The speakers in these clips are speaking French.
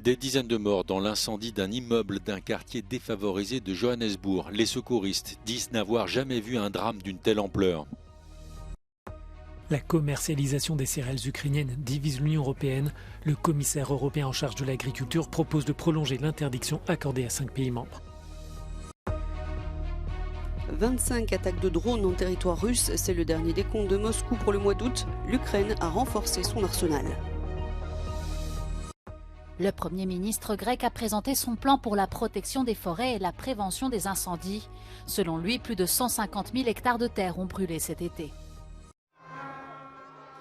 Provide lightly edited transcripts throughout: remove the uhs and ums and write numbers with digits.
Des dizaines de morts dans l'incendie d'un immeuble d'un quartier défavorisé de Johannesburg. Les secouristes disent n'avoir jamais vu un drame d'une telle ampleur. La commercialisation des céréales ukrainiennes divise l'Union européenne. Le commissaire européen en charge de l'agriculture propose de prolonger l'interdiction accordée à 5 pays membres. 25 attaques de drones en territoire russe, c'est le dernier décompte de Moscou pour le mois d'août. L'Ukraine a renforcé son arsenal. Le Premier ministre grec a présenté son plan pour la protection des forêts et la prévention des incendies. Selon lui, plus de 150 000 hectares de terre ont brûlé cet été.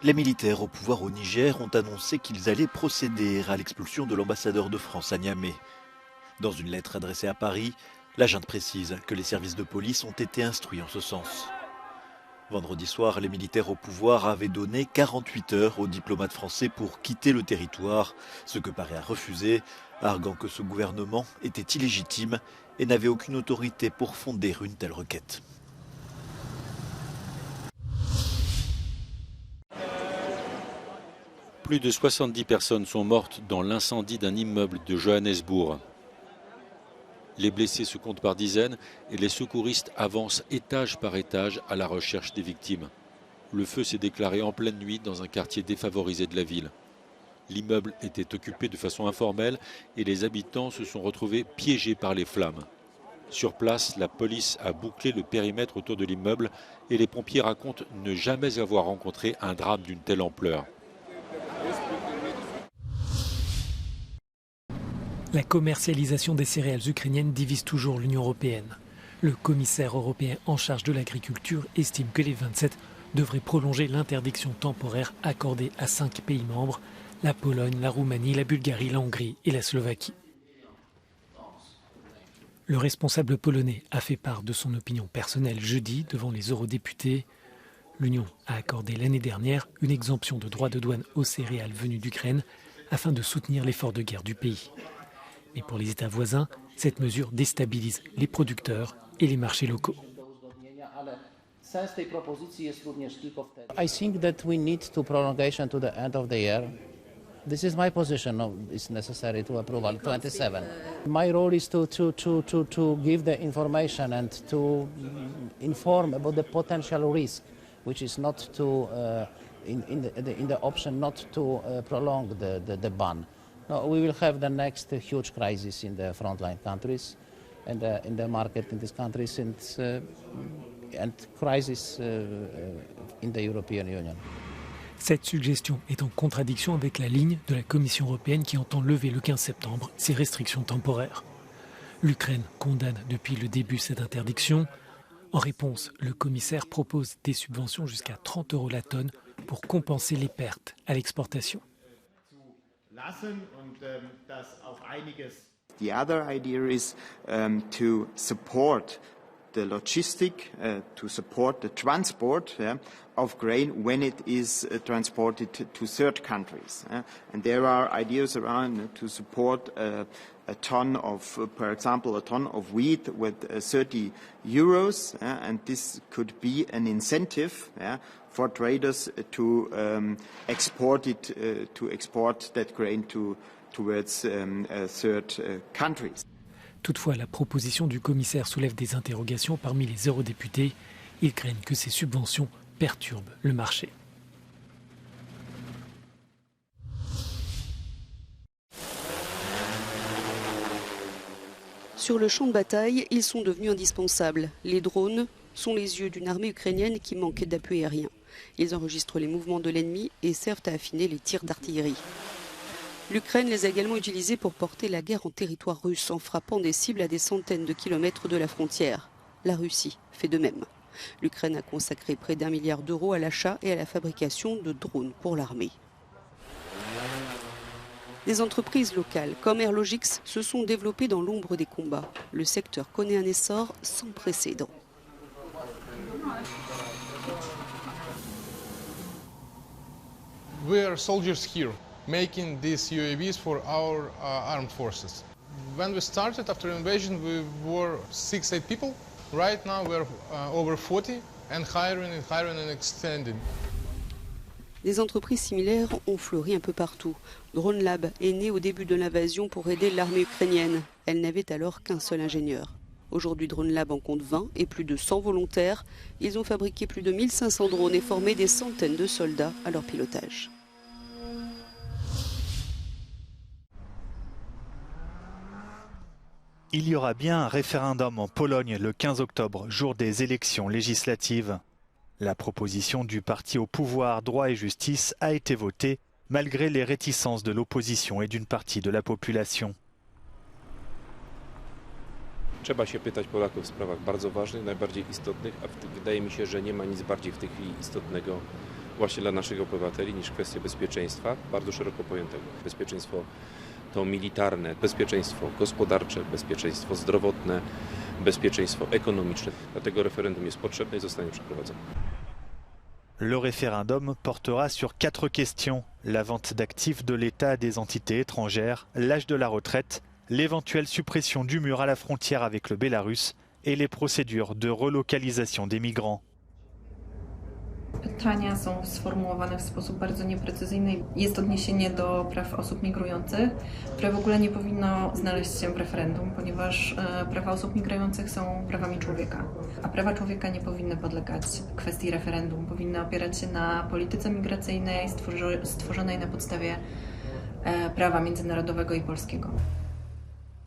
Les militaires au pouvoir au Niger ont annoncé qu'ils allaient procéder à l'expulsion de l'ambassadeur de France à Niamey. Dans une lettre adressée à Paris, la junte précise que les services de police ont été instruits en ce sens. Vendredi soir, les militaires au pouvoir avaient donné 48 heures aux diplomates français pour quitter le territoire, ce que Paris a refusé, arguant que ce gouvernement était illégitime et n'avait aucune autorité pour fonder une telle requête. Plus de 70 personnes sont mortes dans l'incendie d'un immeuble de Johannesburg. Les blessés se comptent par dizaines et les secouristes avancent étage par étage à la recherche des victimes. Le feu s'est déclaré en pleine nuit dans un quartier défavorisé de la ville. L'immeuble était occupé de façon informelle et les habitants se sont retrouvés piégés par les flammes. Sur place, la police a bouclé le périmètre autour de l'immeuble et les pompiers racontent ne jamais avoir rencontré un drame d'une telle ampleur. La commercialisation des céréales ukrainiennes divise toujours l'Union européenne. Le commissaire européen en charge de l'agriculture estime que les 27 devraient prolonger l'interdiction temporaire accordée à 5 pays membres, la Pologne, la Roumanie, la Bulgarie, la Hongrie et la Slovaquie. Le responsable polonais a fait part de son opinion personnelle jeudi devant les eurodéputés. L'Union a accordé l'année dernière une exemption de droits de douane aux céréales venues d'Ukraine afin de soutenir l'effort de guerre du pays. Mais pour les États voisins, cette mesure déstabilise les producteurs et les marchés locaux. I think that we need to prolongation to the end of the year. This is my position. It's necessary to approval 27. My role is to give the information and to inform about the potential risk, which is not to in the option not to prolong the ban. No, we will have the next huge crisis in the frontline countries and in the market in these countries and crisis in the European Union. Cette suggestion est en contradiction avec la ligne de la Commission européenne qui entend lever le 15 septembre ces restrictions temporaires. L'Ukraine condamne depuis le début cette interdiction. En réponse, le commissaire propose des subventions jusqu'à 30 € la tonne pour compenser les pertes à l'exportation. The other idea is to support the logistic, to support the transport of grain when it is transported to third countries. And there are ideas around to support a ton of, for example, a ton of wheat with 30 euros, and this could be an incentive for traders to export it, to export that grain towards third countries. Toutefois, la proposition du commissaire soulève des interrogations parmi les eurodéputés. Ils craignent que ces subventions perturbent le marché. Sur le champ de bataille, ils sont devenus indispensables. Les drones sont les yeux d'une armée ukrainienne qui manque d'appui aérien. Ils enregistrent les mouvements de l'ennemi et servent à affiner les tirs d'artillerie. L'Ukraine les a également utilisés pour porter la guerre en territoire russe en frappant des cibles à des centaines de kilomètres de la frontière. La Russie fait de même. L'Ukraine a consacré près d'1 milliard d'euros à l'achat et à la fabrication de drones pour l'armée. Des entreprises locales comme Airlogix se sont développées dans l'ombre des combats. Le secteur connaît un essor sans précédent. We are soldiers here, making these UAVs for our armed forces. When we started after invasion, we were 6-8 people. Right now we're over 40 and hiring and extending. Des entreprises similaires ont fleuri un peu partout. DroneLab est né au début de l'invasion pour aider l'armée ukrainienne. Elle n'avait alors qu'un seul ingénieur. Aujourd'hui, DroneLab en compte 20 et plus de 100 volontaires. Ils ont fabriqué plus de 1500 drones et formé des centaines de soldats à leur pilotage. Il y aura bien un référendum en Pologne le 15 octobre, jour des élections législatives. La proposition du parti au pouvoir Droit et Justice a été votée malgré les réticences de l'opposition et d'une partie de la population. Trzeba się pytać Polaków w sprawach bardzo ważnych, najbardziej istotnych, a wydaje mi się, że nie ma nic bardziej w tej chwili istotnego właśnie dla naszych obywateli niż kwestia bezpieczeństwa, bardzo szeroko pojętego. Bezpieczeństwo to militarne, bezpieczeństwo gospodarcze, bezpieczeństwo zdrowotne, bezpieczeństwo ekonomiczne. Dlatego referendum jest potrzebne i zostanie przeprowadzone. Le référendum portera sur 4 questions. La vente d'actifs de l'État à des entités étrangères, l'âge de la retraite, l'éventuelle suppression du mur à la frontière avec le Bélarus et les procédures de relocalisation des migrants. Pytania są sformułowane w sposób bardzo nieprecyzyjny. Jest odniesienie do praw osób migrujących, które w ogóle nie powinno znaleźć się w referendum, ponieważ prawa osób migrujących są prawami człowieka, a prawa człowieka nie powinny podlegać kwestii referendum. Powinny opierać się na polityce migracyjnej stworzonej na podstawie prawa międzynarodowego i polskiego.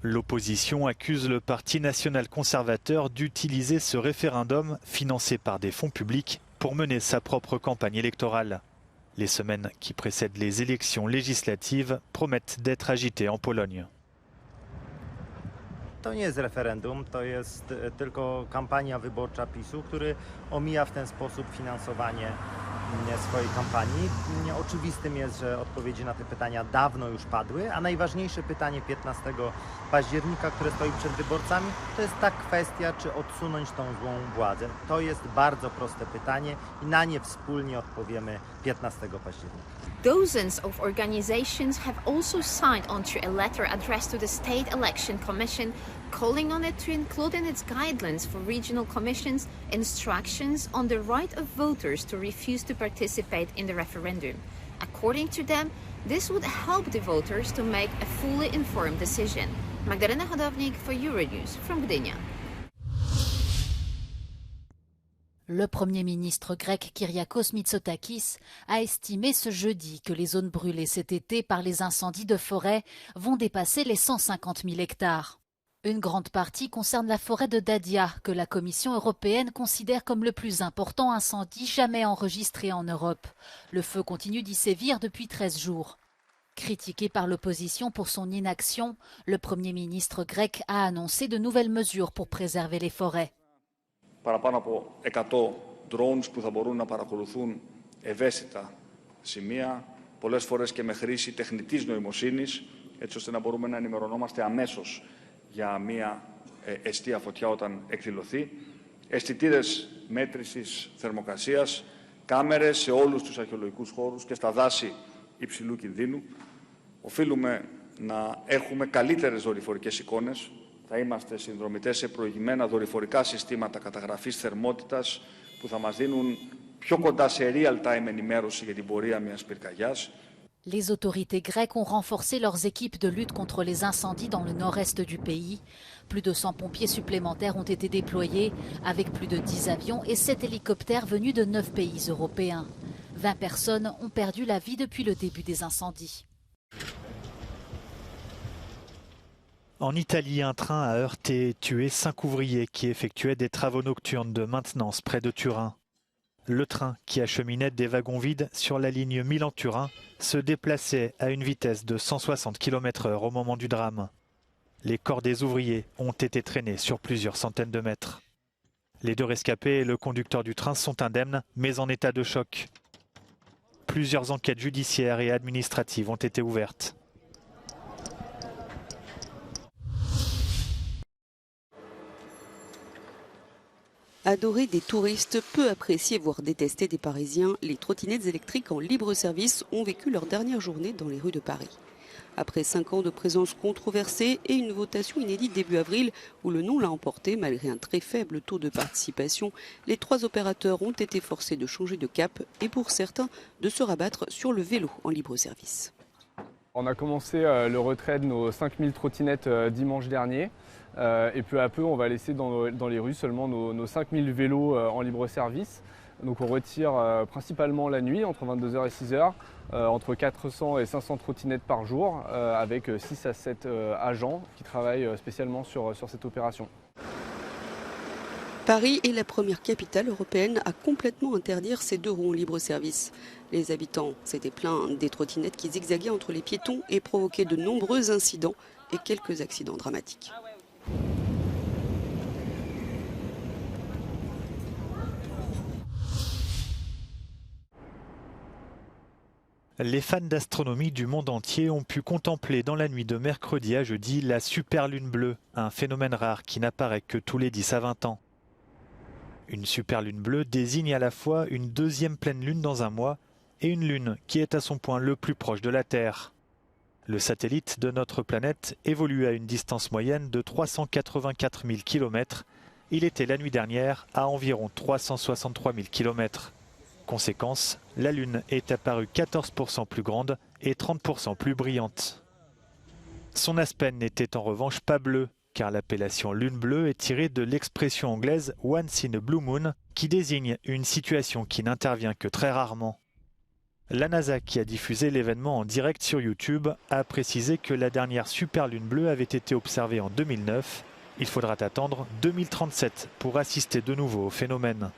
L'opposition accuse le Parti national conservateur d'utiliser ce référendum financé par des fonds publics pour mener sa propre campagne électorale. Les semaines qui précèdent les élections législatives promettent d'être agitées en Pologne. To nie jest referendum, to jest tylko kampania wyborcza PiS-u, który omija w ten sposób finansowanie swojej kampanii. Oczywistym jest, że odpowiedzi na te pytania dawno już padły, a najważniejsze pytanie 15 października, które stoi przed wyborcami, to jest ta kwestia, czy odsunąć tą złą władzę. To jest bardzo proste pytanie i na nie wspólnie odpowiemy 15 października. Dozens of organizations have also signed onto a letter addressed to the State Election Commission, calling on it to include in its guidelines for regional commissions instructions on the right of voters to refuse to participate in the referendum. According to them, this would help the voters to make a fully informed decision. Magdalena Hodownik for Euronews from Gdynia. Le Premier ministre grec Kyriakos Mitsotakis a estimé ce jeudi que les zones brûlées cet été par les incendies de forêt vont dépasser les 150 000 hectares. Une grande partie concerne la forêt de Dadia, que la Commission européenne considère comme le plus important incendie jamais enregistré en Europe. Le feu continue d'y sévir depuis 13 jours. Critiqué par l'opposition pour son inaction, le Premier ministre grec a annoncé de nouvelles mesures pour préserver les forêts. Παραπάνω από 100 drones που θα μπορούν να παρακολουθούν ευαίσθητα σημεία, πολλές φορές και με χρήση τεχνητής νοημοσύνης, έτσι ώστε να μπορούμε να ενημερωνόμαστε αμέσως για μια εστία φωτιά όταν εκδηλωθεί, αισθητήρες μέτρησης θερμοκρασίας, κάμερες σε όλους τους αρχαιολογικούς χώρους και στα δάση υψηλού κινδύνου. Οφείλουμε να έχουμε καλύτερες δορυφορικές εικόνες. Θα είμαστε συνδρομητές σε προηγμένα δορυφορικά συστήματα καταγραφής θερμότητας που θα μας δίνουν πιο κοντά σε real-time ενημέρωση για την πορεία μιας πυρκαγιάς. Les autorités grecques ont renforcé leurs équipes de lutte contre les incendies dans le nord-est du pays. Plus de 100 pompiers supplémentaires ont été déployés, avec plus de 10 avions et 7 hélicoptères venus de 9 pays européens. 20 personnes ont perdu la vie depuis le début des incendies. En Italie, un train a heurté et tué 5 ouvriers qui effectuaient des travaux nocturnes de maintenance près de Turin. Le train, qui acheminait des wagons vides sur la ligne Milan-Turin, se déplaçait à une vitesse de 160 km/h au moment du drame. Les corps des ouvriers ont été traînés sur plusieurs centaines de mètres. Les 2 rescapés et le conducteur du train sont indemnes, mais en état de choc. Plusieurs enquêtes judiciaires et administratives ont été ouvertes. Adorées des touristes, peu appréciées voire détestées des Parisiens, les trottinettes électriques en libre service ont vécu leur dernière journée dans les rues de Paris. Après 5 ans de présence controversée et une votation inédite début avril où le non l'a emporté malgré un très faible taux de participation, les 3 opérateurs ont été forcés de changer de cap et pour certains de se rabattre sur le vélo en libre service. On a commencé le retrait de nos 5000 trottinettes dimanche dernier et peu à peu on va laisser dans les rues seulement nos 5000 vélos en libre service. Donc on retire principalement la nuit entre 22h et 6h, entre 400 et 500 trottinettes par jour avec 6 à 7 agents qui travaillent spécialement sur cette opération. Paris est la première capitale européenne à complètement interdire ces 2 roues en libre service. Les habitants s'étaient plaints des trottinettes qui zigzaguaient entre les piétons et provoquaient de nombreux incidents et quelques accidents dramatiques. Les fans d'astronomie du monde entier ont pu contempler dans la nuit de mercredi à jeudi la super lune bleue, un phénomène rare qui n'apparaît que tous les 10 à 20 ans. Une super lune bleue désigne à la fois une deuxième pleine lune dans un mois et une lune qui est à son point le plus proche de la Terre. Le satellite de notre planète évolue à une distance moyenne de 384 000 km. Il était la nuit dernière à environ 363 000 km. Conséquence, la Lune est apparue 14% plus grande et 30% plus brillante. Son aspect n'était en revanche pas bleu, car l'appellation lune bleue est tirée de l'expression anglaise « once in a blue moon » qui désigne une situation qui n'intervient que très rarement. La NASA, qui a diffusé l'événement en direct sur YouTube, a précisé que la dernière super lune bleue avait été observée en 2009. Il faudra attendre 2037 pour assister de nouveau au phénomène.